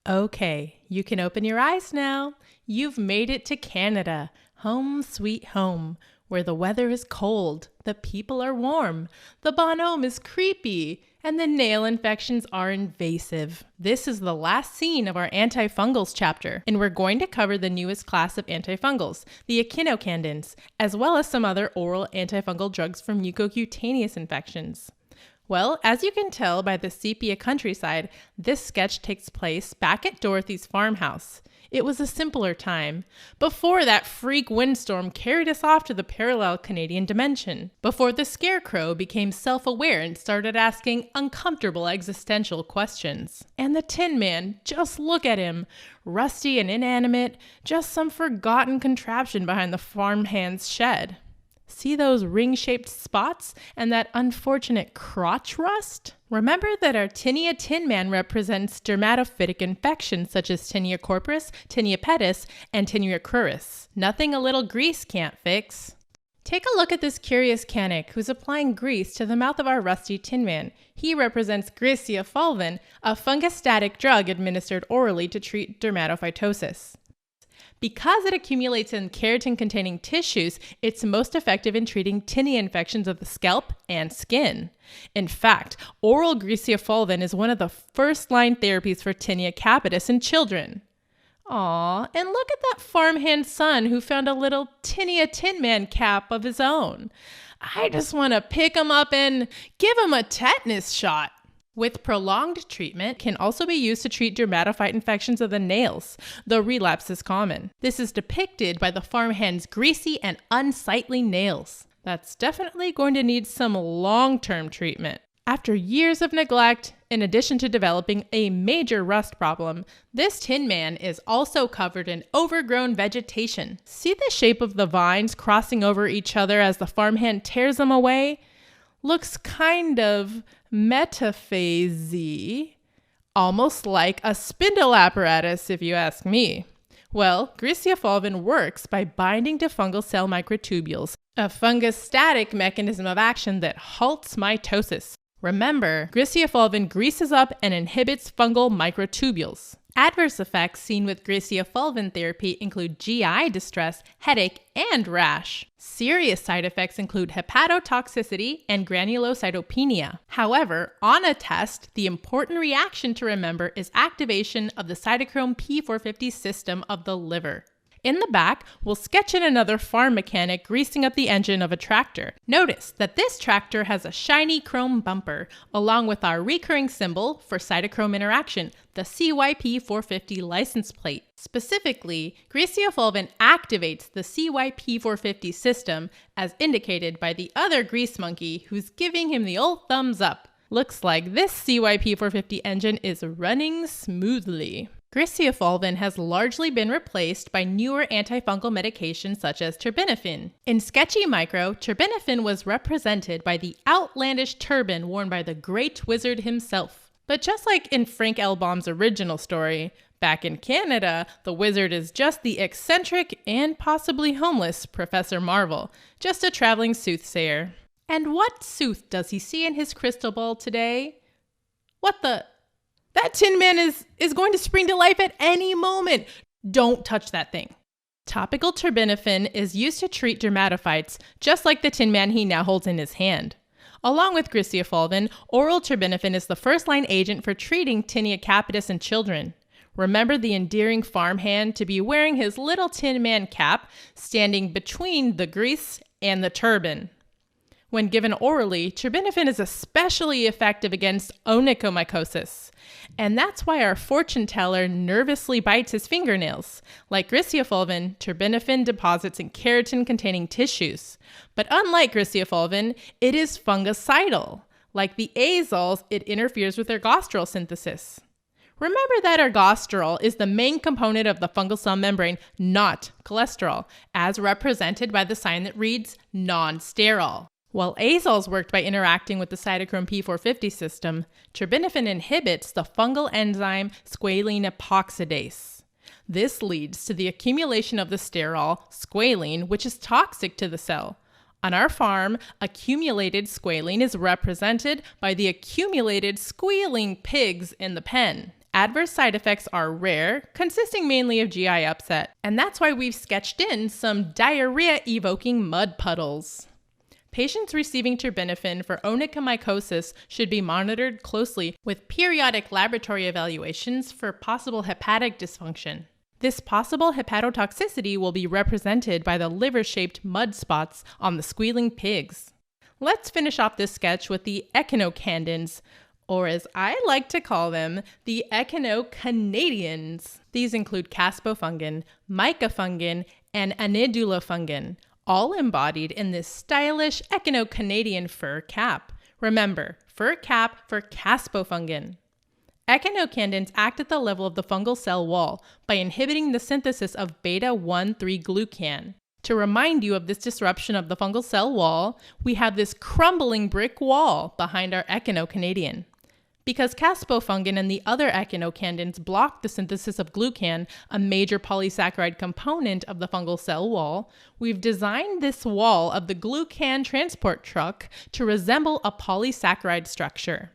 Okay, you can open your eyes now. You've made it to Canada, home sweet home, where the weather is cold, the people are warm, the bonhomme is creepy, and the nail infections are invasive. This is the last scene of our antifungals chapter, and we're going to cover the newest class of antifungals, the echinocandins, as well as some other oral antifungal drugs for mucocutaneous infections. Well, as you can tell by the sepia countryside, this sketch takes place back at Dorothy's farmhouse. It was a simpler time, before that freak windstorm carried us off to the parallel Canadian dimension, before the scarecrow became self-aware and started asking uncomfortable existential questions. And the Tin Man, just look at him, rusty and inanimate, just some forgotten contraption behind the farmhand's shed. See those ring-shaped spots and that unfortunate crotch rust? Remember that our Tinea Tin Man represents dermatophytic infections such as Tinea corporis, Tinea pedis, and Tinea cruris. Nothing a little grease can't fix. Take a look at this curious canic who's applying grease to the mouth of our rusty Tin Man. He represents Grisia fulvin, a fungostatic drug administered orally to treat dermatophytosis. Because it accumulates in keratin-containing tissues, it's most effective in treating tinea infections of the scalp and skin. In fact, oral Grisia fulvin is one of the first-line therapies for tinea capitis in children. Aw, and look at that farmhand son who found a little Tinea Tin Man cap of his own. I just want to pick him up and give him a tetanus shot. With prolonged treatment, can also be used to treat dermatophyte infections of the nails, though relapse is common. This is depicted by the farmhand's greasy and unsightly nails. That's definitely going to need some long-term treatment. After years of neglect, in addition to developing a major rust problem, this Tin Man is also covered in overgrown vegetation. See the shape of the vines crossing over each other as the farmhand tears them away? Looks kind of metaphase-y, almost like a spindle apparatus if you ask me. Well, Grisia fulvin works by binding to fungal cell microtubules, a fungostatic mechanism of action that halts mitosis. Remember, Grisia fulvin greases up and inhibits fungal microtubules. Adverse effects seen with Grisia fulvin therapy include GI distress, headache, and rash. Serious side effects include hepatotoxicity and granulocytopenia. However, on a test, the important reaction to remember is activation of the cytochrome P450 system of the liver. In the back, we'll sketch in another farm mechanic greasing up the engine of a tractor. Notice that this tractor has a shiny chrome bumper, along with our recurring symbol for cytochrome interaction, the CYP450 license plate. Specifically, Grisia fulvin activates the CYP450 system as indicated by the other grease monkey who's giving him the old thumbs up. Looks like this CYP450 engine is running smoothly. Grisia fulvin has largely been replaced by newer antifungal medications such as terbinafine. In Sketchy Micro, terbinafine was represented by the outlandish turban worn by the Great Wizard himself. But just like in Frank L. Baum's original story, back in Canada, the wizard is just the eccentric and possibly homeless Professor Marvel, just a traveling soothsayer. And what sooth does he see in his crystal ball today? What the... That Tin Man is going to spring to life at any moment. Don't touch that thing. Topical terbinafine is used to treat dermatophytes, just like the Tin Man he now holds in his hand. Along with Grisia fulvin, oral terbinafine is the first-line agent for treating tinea capitis in children. Remember the endearing farmhand to be wearing his little Tin Man cap, standing between the grease and the turban. When given orally, terbinafine is especially effective against onychomycosis. And that's why our fortune teller nervously bites his fingernails. Like Grisia fulvin, terbinafine deposits in keratin-containing tissues. But unlike Grisia fulvin, it is fungicidal. Like the azoles, it interferes with ergosterol synthesis. Remember that ergosterol is the main component of the fungal cell membrane, not cholesterol, as represented by the sign that reads non-sterile. While azoles worked by interacting with the cytochrome P450 system, terbinafine inhibits the fungal enzyme squalene epoxidase. This leads to the accumulation of the sterol, squalene, which is toxic to the cell. On our farm, accumulated squalene is represented by the accumulated squealing pigs in the pen. Adverse side effects are rare, consisting mainly of GI upset, and that's why we've sketched in some diarrhea-evoking mud puddles. Patients receiving terbinafine for onychomycosis should be monitored closely with periodic laboratory evaluations for possible hepatic dysfunction. This possible hepatotoxicity will be represented by the liver-shaped mud spots on the squealing pigs. Let's finish off this sketch with the echinocandins, or as I like to call them, the echinocanadians. These include caspofungin, micafungin, and anidulafungin, all embodied in this stylish echinocanadian fur cap. Remember, fur cap for caspofungin. Echinocandins act at the level of the fungal cell wall by inhibiting the synthesis of beta-1,3-glucan. To remind you of this disruption of the fungal cell wall, we have this crumbling brick wall behind our echinocanadian. Because caspofungin and the other echinocandins block the synthesis of glucan, a major polysaccharide component of the fungal cell wall, we've designed this wall of the glucan transport truck to resemble a polysaccharide structure.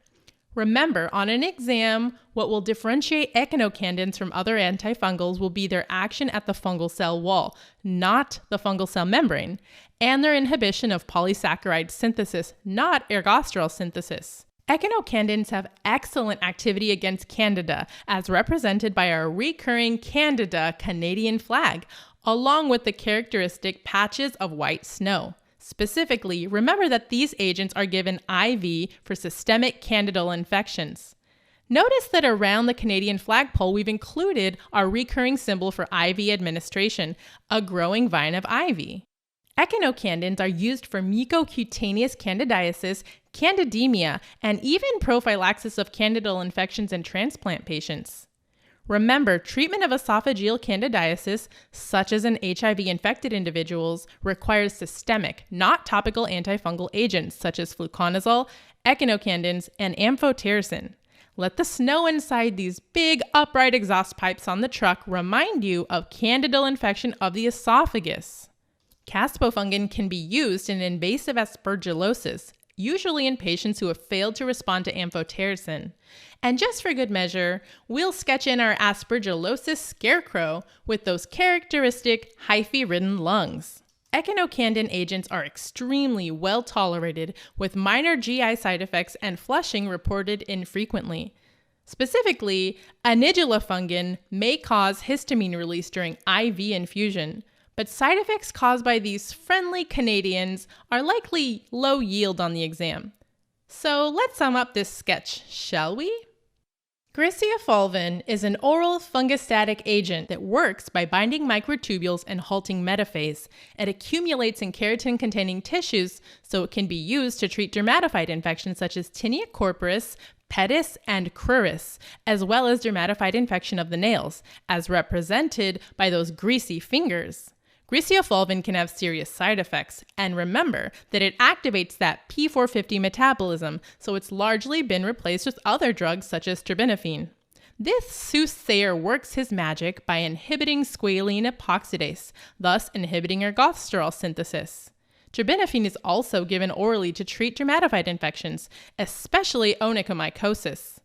Remember, on an exam, what will differentiate echinocandins from other antifungals will be their action at the fungal cell wall, not the fungal cell membrane, and their inhibition of polysaccharide synthesis, not ergosterol synthesis. Echinocandins have excellent activity against Candida, as represented by our recurring Candida Canadian flag, along with the characteristic patches of white snow. Specifically, remember that these agents are given IV for systemic candidal infections. Notice that around the Canadian flagpole, we've included our recurring symbol for IV administration, a growing vine of ivy. Echinocandins are used for mucocutaneous candidiasis, candidemia, and even prophylaxis of candidal infections in transplant patients. Remember, treatment of esophageal candidiasis, such as in HIV-infected individuals, requires systemic, not topical antifungal agents such as fluconazole, echinocandins, and amphotericin. Let the snow inside these big upright exhaust pipes on the truck remind you of candidal infection of the esophagus. Caspofungin can be used in invasive aspergillosis, usually in patients who have failed to respond to amphotericin. And just for good measure, we'll sketch in our aspergillosis scarecrow with those characteristic hyphae-ridden lungs. Echinocandin agents are extremely well tolerated, with minor GI side effects and flushing reported infrequently. Specifically, anidulafungin may cause histamine release during IV infusion, but side effects caused by these friendly Canadians are likely low yield on the exam. So let's sum up this sketch, shall we? Griseofulvin is an oral fungostatic agent that works by binding microtubules and halting metaphase. It accumulates in keratin-containing tissues, so it can be used to treat dermatophyte infections such as tinea corporis, pedis, and cruris, as well as dermatophyte infection of the nails, as represented by those greasy fingers. Griseofulvin can have serious side effects, and remember that it activates that P450 metabolism, so it's largely been replaced with other drugs such as terbinafine. This soothsayer works his magic by inhibiting squalene epoxidase, thus inhibiting ergosterol synthesis. Terbinafine is also given orally to treat dermatophyte infections, especially onychomycosis.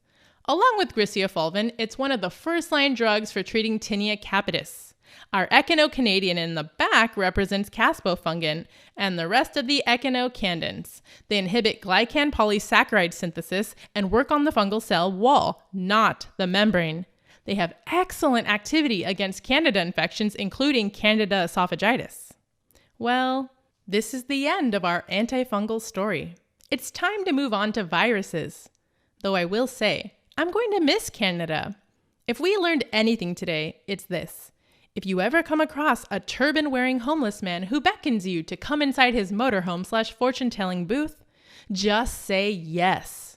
Along with Griseofulvin, it's one of the first-line drugs for treating tinea capitis. Our echinocandin in the back represents caspofungin and the rest of the echinocandins. They inhibit glycan polysaccharide synthesis and work on the fungal cell wall, not the membrane. They have excellent activity against Candida infections, including Candida esophagitis. Well, this is the end of our antifungal story. It's time to move on to viruses. Though I will say, I'm going to miss Candida. If we learned anything today, it's this. If you ever come across a turban-wearing homeless man who beckons you to come inside his motorhome/fortune-telling booth, just say yes.